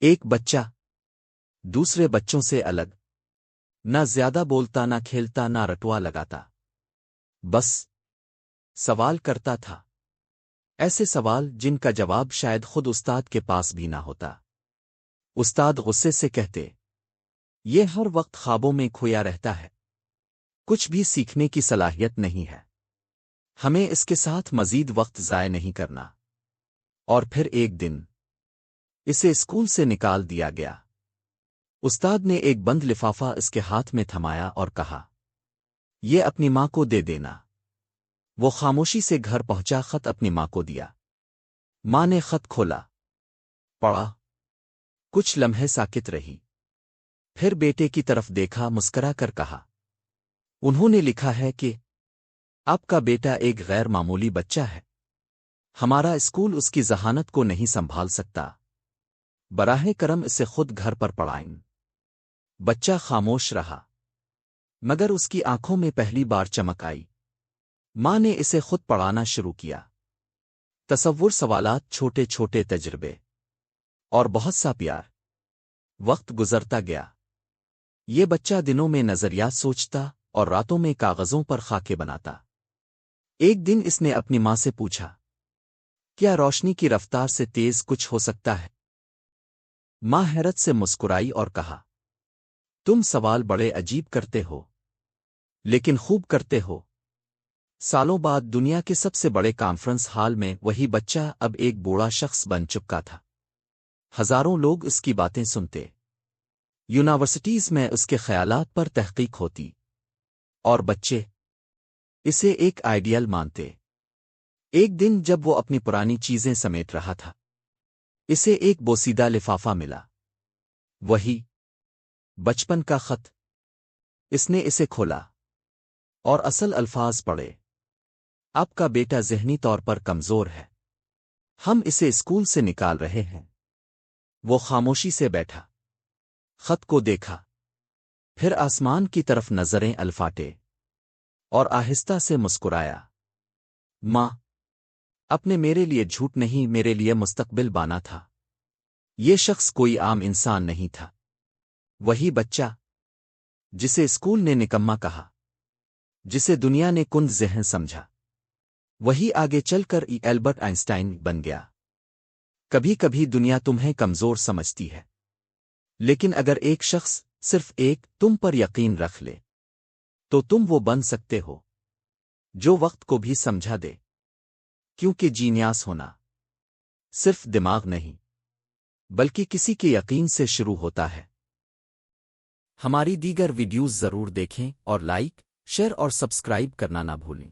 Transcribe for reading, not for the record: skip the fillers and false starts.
ایک بچہ دوسرے بچوں سے الگ، نہ زیادہ بولتا، نہ کھیلتا، نہ رٹوا لگاتا، بس سوال کرتا تھا، ایسے سوال جن کا جواب شاید خود استاد کے پاس بھی نہ ہوتا۔ استاد غصے سے کہتے، یہ ہر وقت خوابوں میں کھویا رہتا ہے، کچھ بھی سیکھنے کی صلاحیت نہیں ہے، ہمیں اس کے ساتھ مزید وقت ضائع نہیں کرنا۔ اور پھر ایک دن اسے اسکول سے نکال دیا گیا۔ استاد نے ایک بند لفافہ اس کے ہاتھ میں تھمایا اور کہا، یہ اپنی ماں کو دے دینا۔ وہ خاموشی سے گھر پہنچا، خط اپنی ماں کو دیا۔ ماں نے خط کھولا، پڑھا، کچھ لمحے ساکت رہی، پھر بیٹے کی طرف دیکھا، مسکرا کر کہا، انہوں نے لکھا ہے کہ آپ کا بیٹا ایک غیر معمولی بچہ ہے، ہمارا اسکول اس کی ذہانت کو نہیں سنبھال سکتا، براہ کرم اسے خود گھر پر پڑھائیں۔ بچہ خاموش رہا، مگر اس کی آنکھوں میں پہلی بار چمک آئی۔ ماں نے اسے خود پڑھانا شروع کیا۔ تصور، سوالات، چھوٹے چھوٹے تجربے اور بہت سا پیار۔ وقت گزرتا گیا، یہ بچہ دنوں میں نظریات سوچتا اور راتوں میں کاغذوں پر خاکے بناتا۔ ایک دن اس نے اپنی ماں سے پوچھا، کیا روشنی کی رفتار سے تیز کچھ ہو سکتا ہے؟ ماں حیرت سے مسکرائی اور کہا، تم سوال بڑے عجیب کرتے ہو، لیکن خوب کرتے ہو۔ سالوں بعد دنیا کے سب سے بڑے کانفرنس ہال میں وہی بچہ اب ایک بوڑھا شخص بن چکا تھا۔ ہزاروں لوگ اس کی باتیں سنتے، یونیورسٹیز میں اس کے خیالات پر تحقیق ہوتی، اور بچے اسے ایک آئیڈیل مانتے۔ ایک دن جب وہ اپنی پرانی چیزیں سمیٹ رہا تھا، اسے ایک بوسیدہ لفافہ ملا، وہی بچپن کا خط۔ اس نے اسے کھولا اور اصل الفاظ پڑھے، آپ کا بیٹا ذہنی طور پر کمزور ہے، ہم اسے اسکول سے نکال رہے ہیں۔ وہ خاموشی سے بیٹھا، خط کو دیکھا، پھر آسمان کی طرف نظریں الفاٹے اور آہستہ سے مسکرایا، ماں، اپنے میرے لیے جھوٹ نہیں، میرے لیے مستقبل بانا تھا۔ یہ شخص کوئی عام انسان نہیں تھا، وہی بچہ جسے اسکول نے نکما کہا، جسے دنیا نے کند ذہن سمجھا، وہی آگے چل کر البرٹ آئنسٹائن بن گیا۔ کبھی کبھی دنیا تمہیں کمزور سمجھتی ہے، لیکن اگر ایک شخص، صرف ایک، تم پر یقین رکھ لے تو تم وہ بن سکتے ہو جو وقت کو بھی سمجھا دے، کیونکہ جینیاس ہونا صرف دماغ نہیں بلکہ کسی کے یقین سے شروع ہوتا ہے۔ ہماری دیگر ویڈیوز ضرور دیکھیں اور لائک، شیئر اور سبسکرائب کرنا نہ بھولیں۔